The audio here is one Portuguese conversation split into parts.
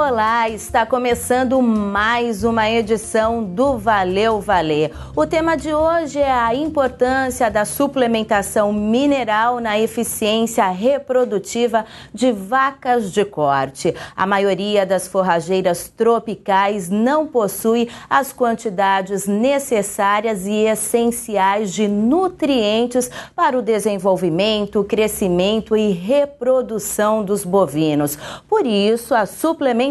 Olá, está começando mais uma edição do Valeu Valer. O tema de hoje é a importância da suplementação mineral na eficiência reprodutiva de vacas de corte. A maioria das forrageiras tropicais não possui as quantidades necessárias e essenciais de nutrientes para o desenvolvimento, crescimento e reprodução dos bovinos. Por isso, a suplementação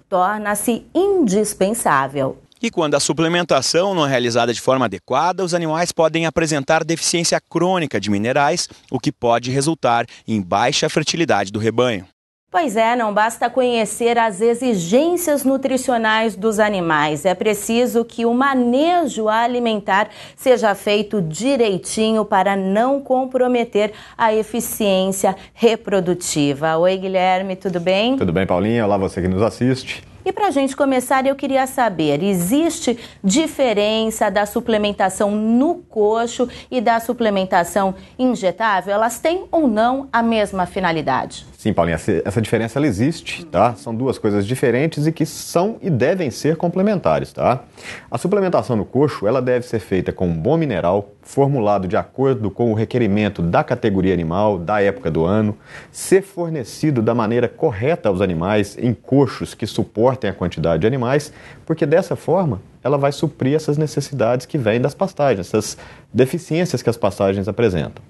torna-se indispensável. E quando a suplementação não é realizada de forma adequada, os animais podem apresentar deficiência crônica de minerais, o que pode resultar em baixa fertilidade do rebanho. Pois é, não basta conhecer as exigências nutricionais dos animais. É preciso que o manejo alimentar seja feito direitinho para não comprometer a eficiência reprodutiva. Oi, Guilherme, tudo bem? Tudo bem, Paulinha? Olá, você que nos assiste. E para a gente começar, eu queria saber, existe diferença da suplementação no coxo e da suplementação injetável? Elas têm ou não a mesma finalidade? Sim, Paulinha, essa diferença ela existe, tá? São duas coisas diferentes e que são e devem ser complementares, tá? A suplementação no coxo, ela deve ser feita com um bom mineral, formulado de acordo com o requerimento da categoria animal, da época do ano, ser fornecido da maneira correta aos animais em coxos que suportem a quantidade de animais, porque dessa forma ela vai suprir essas necessidades que vêm das pastagens, essas deficiências que as pastagens apresentam.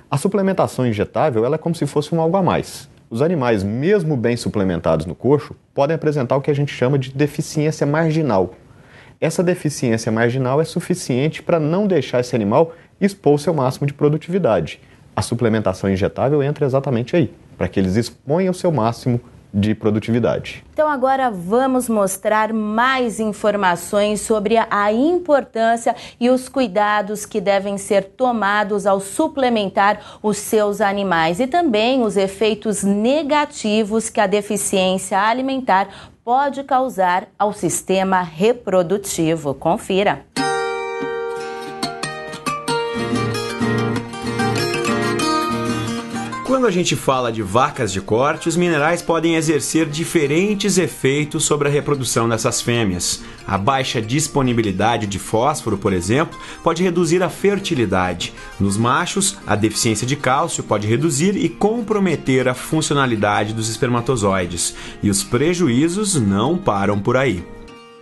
A suplementação injetável ela é como se fosse um algo a mais. Os animais, mesmo bem suplementados no coxo, podem apresentar o que a gente chama de deficiência marginal. Essa deficiência marginal é suficiente para não deixar esse animal expor o seu máximo de produtividade. A suplementação injetável entra exatamente aí, para que eles exponham o seu máximo de produtividade. Então agora vamos mostrar mais informações sobre a importância e os cuidados que devem ser tomados ao suplementar os seus animais e também os efeitos negativos que a deficiência alimentar pode causar ao sistema reprodutivo. Confira! Quando a gente fala de vacas de corte, os minerais podem exercer diferentes efeitos sobre a reprodução dessas fêmeas. A baixa disponibilidade de fósforo, por exemplo, pode reduzir a fertilidade. Nos machos, a deficiência de cálcio pode reduzir e comprometer a funcionalidade dos espermatozoides. E os prejuízos não param por aí.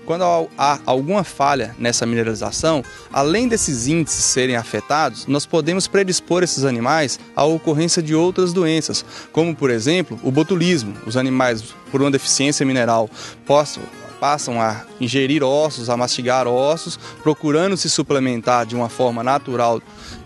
Quando há alguma falha nessa mineralização, além desses índices serem afetados, nós podemos predispor esses animais à ocorrência de outras doenças, como, por exemplo, o botulismo. Os animais, por uma deficiência mineral, passam a ingerir ossos, a mastigar ossos, procurando se suplementar de uma forma natural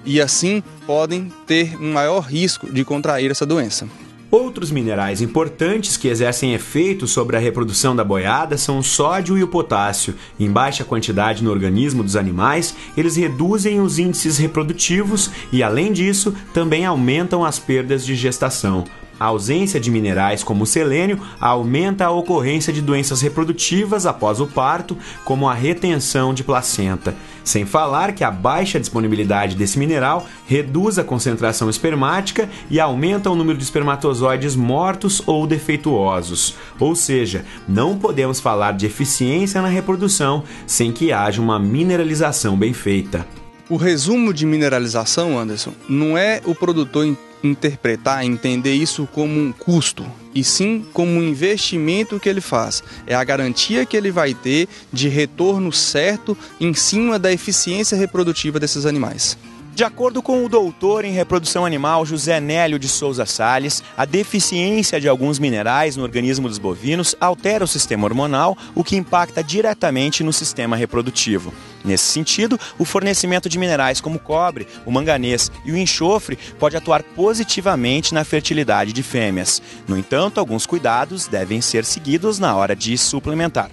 e, assim, podem ter um maior risco de contrair essa doença. Outros minerais importantes que exercem efeito sobre a reprodução da boiada são o sódio e o potássio. Em baixa quantidade no organismo dos animais, eles reduzem os índices reprodutivos e, além disso, também aumentam as perdas de gestação. A ausência de minerais como o selênio aumenta a ocorrência de doenças reprodutivas após o parto, como a retenção de placenta. Sem falar que a baixa disponibilidade desse mineral reduz a concentração espermática e aumenta o número de espermatozoides mortos ou defeituosos. Ou seja, não podemos falar de eficiência na reprodução sem que haja uma mineralização bem feita. O resumo de mineralização, Anderson, não é o produtor interpretar, entender isso como um custo, e sim como um investimento que ele faz. É a garantia que ele vai ter de retorno certo em cima da eficiência reprodutiva desses animais. De acordo com o doutor em reprodução animal José Nélio de Souza Salles, a deficiência de alguns minerais no organismo dos bovinos altera o sistema hormonal, o que impacta diretamente no sistema reprodutivo. Nesse sentido, o fornecimento de minerais como o cobre, o manganês e o enxofre pode atuar positivamente na fertilidade de fêmeas. No entanto, alguns cuidados devem ser seguidos na hora de suplementar.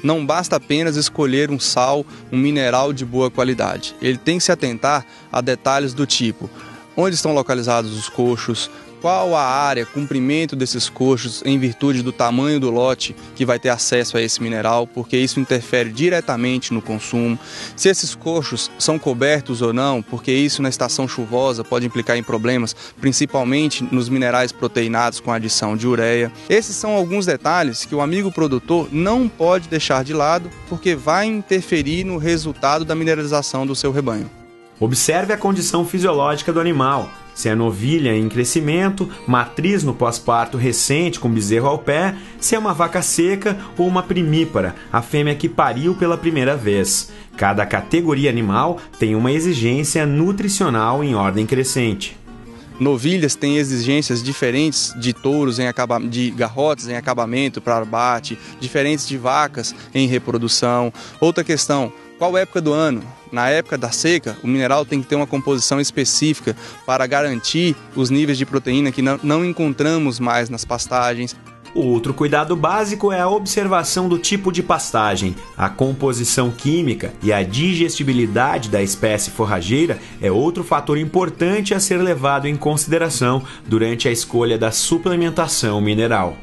Não basta apenas escolher um sal, um mineral de boa qualidade. Ele tem que se atentar a detalhes do tipo: onde estão localizados os coxos, qual a área, comprimento desses coxos em virtude do tamanho do lote que vai ter acesso a esse mineral, porque isso interfere diretamente no consumo. Se esses coxos são cobertos ou não, porque isso na estação chuvosa pode implicar em problemas, principalmente nos minerais proteinados com adição de ureia. Esses são alguns detalhes que o amigo produtor não pode deixar de lado, porque vai interferir no resultado da mineralização do seu rebanho. Observe a condição fisiológica do animal. Se é novilha em crescimento, matriz no pós-parto recente com bezerro ao pé, se é uma vaca seca ou uma primípara, a fêmea que pariu pela primeira vez. Cada categoria animal tem uma exigência nutricional em ordem crescente. Novilhas têm exigências diferentes de touros, de garrotes em acabamento para abate, diferentes de vacas em reprodução. Outra questão, qual época do ano? Na época da seca, o mineral tem que ter uma composição específica para garantir os níveis de proteína que não encontramos mais nas pastagens. Outro cuidado básico é a observação do tipo de pastagem. A composição química e a digestibilidade da espécie forrageira é outro fator importante a ser levado em consideração durante a escolha da suplementação mineral.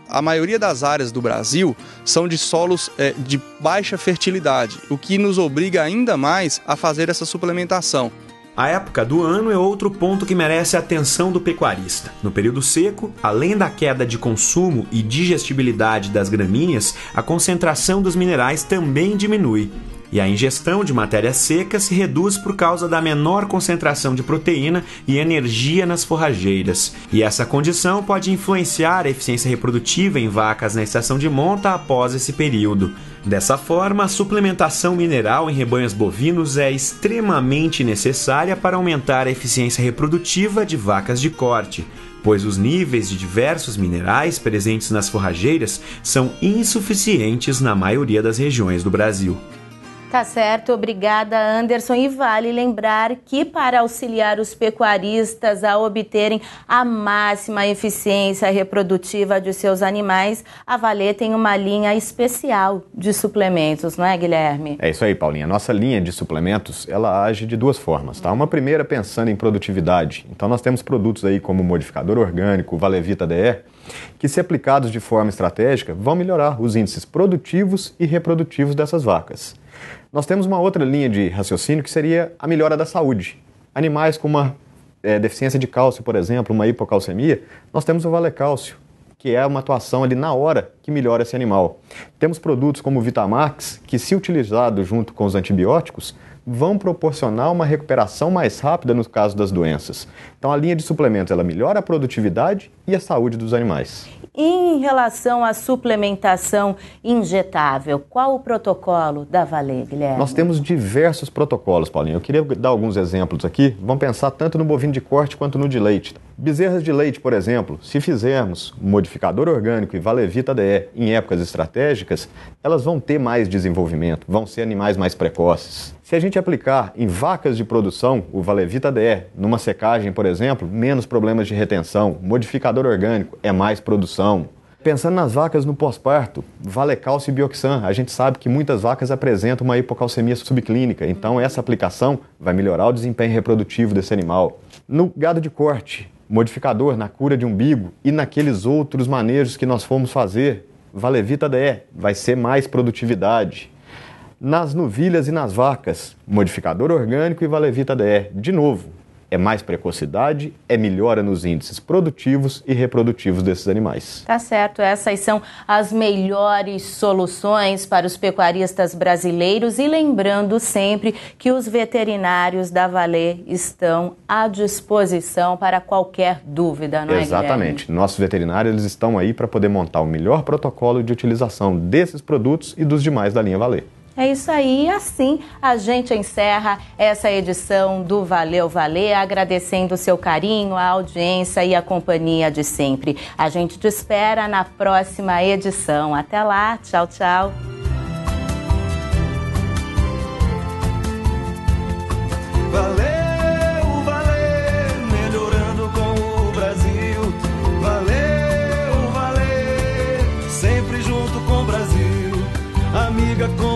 A maioria das áreas do Brasil são de solos de baixa fertilidade, o que nos obriga ainda mais a fazer essa suplementação. A época do ano é outro ponto que merece a atenção do pecuarista. No período seco, além da queda de consumo e digestibilidade das gramíneas, a concentração dos minerais também diminui. E a ingestão de matéria seca se reduz por causa da menor concentração de proteína e energia nas forrageiras. E essa condição pode influenciar a eficiência reprodutiva em vacas na estação de monta após esse período. Dessa forma, a suplementação mineral em rebanhos bovinos é extremamente necessária para aumentar a eficiência reprodutiva de vacas de corte, pois os níveis de diversos minerais presentes nas forrageiras são insuficientes na maioria das regiões do Brasil. Tá certo, obrigada, Anderson. E vale lembrar que para auxiliar os pecuaristas a obterem a máxima eficiência reprodutiva de seus animais, a Vale tem uma linha especial de suplementos, não é, Guilherme? É isso aí, Paulinha. Nossa linha de suplementos, ela age de duas formas, tá? Uma primeira pensando em produtividade. Então nós temos produtos aí como o modificador orgânico, o Valevita DE, que se aplicados de forma estratégica vão melhorar os índices produtivos e reprodutivos dessas vacas. Nós temos uma outra linha de raciocínio que seria a melhora da saúde. Animais com uma deficiência de cálcio, por exemplo, uma hipocalcemia, nós temos o Valecálcio, que é uma atuação ali na hora que melhora esse animal. Temos produtos como o Vitamax, que se utilizado junto com os antibióticos, vão proporcionar uma recuperação mais rápida no caso das doenças. Então a linha de suplementos ela melhora a produtividade e a saúde dos animais. Em relação à suplementação injetável, qual o protocolo da Vale, Guilherme? Nós temos diversos protocolos, Paulinho. Eu queria dar alguns exemplos aqui. Vamos pensar tanto no bovino de corte quanto no de leite. Bezerras de leite, por exemplo, se fizermos modificador orgânico e Valevita DE em épocas estratégicas, elas vão ter mais desenvolvimento, vão ser animais mais precoces. Se a gente aplicar em vacas de produção o Valevita DE numa secagem, por exemplo, menos problemas de retenção, modificador orgânico é mais produção. Pensando nas vacas no pós-parto, Valecálcio e Bioxan, a gente sabe que muitas vacas apresentam uma hipocalcemia subclínica, então essa aplicação vai melhorar o desempenho reprodutivo desse animal. No gado de corte, modificador na cura de umbigo e naqueles outros manejos que nós fomos fazer, Valevita DE vai ser mais produtividade. Nas novilhas e nas vacas, modificador orgânico e Valevita DE, de novo, é mais precocidade, é melhora nos índices produtivos e reprodutivos desses animais. Tá certo, essas são as melhores soluções para os pecuaristas brasileiros e lembrando sempre que os veterinários da Vale estão à disposição para qualquer dúvida, não é, Exatamente. Guilherme? Nossos veterinários eles estão aí para poder montar o melhor protocolo de utilização desses produtos e dos demais da linha Vale. É isso aí, assim a gente encerra essa edição do Valeu Vale, agradecendo o seu carinho, a audiência e a companhia de sempre. A gente te espera na próxima edição. Até lá, tchau, tchau. Valeu, Vale, melhorando com o Brasil. Valeu, Vale, sempre junto com o Brasil, amiga com